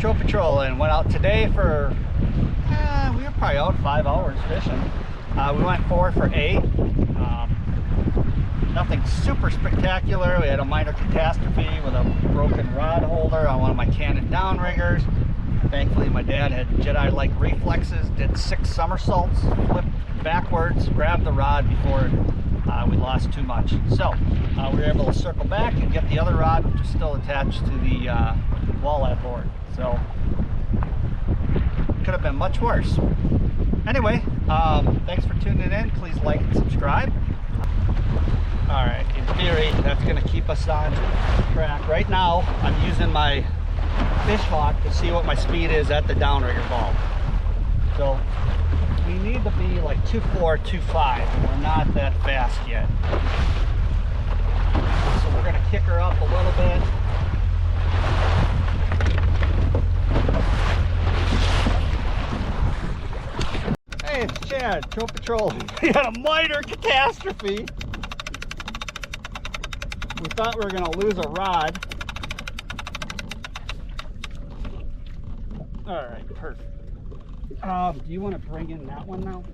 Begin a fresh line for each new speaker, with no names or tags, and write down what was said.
Troll Patrol, and went out today for, we were probably out 5 hours fishing. We went 4 for 8. Nothing super spectacular. We had a minor catastrophe with a broken rod holder on one of my Canon Downriggers. Thankfully my dad had Jedi-like reflexes, did 6 somersaults, flipped backwards, grabbed the rod before we lost too much. So we were able to circle back and get the other rod, which is still attached to the walleye board. So could have been much worse. Anyway, thanks for tuning in. Please like and subscribe. All right, in theory, that's going to keep us on track. Right now, I'm using my fish hawk to see what my speed is at the downrigger ball. So we need to be like 2.4, 2.5, and we're not that fast yet. So we're going to kick her up a little bit. Hey, it's Chad, Troll Patrol. We had a minor catastrophe. We thought we were going to lose a rod. All right, perfect. Do you want to bring in that one now?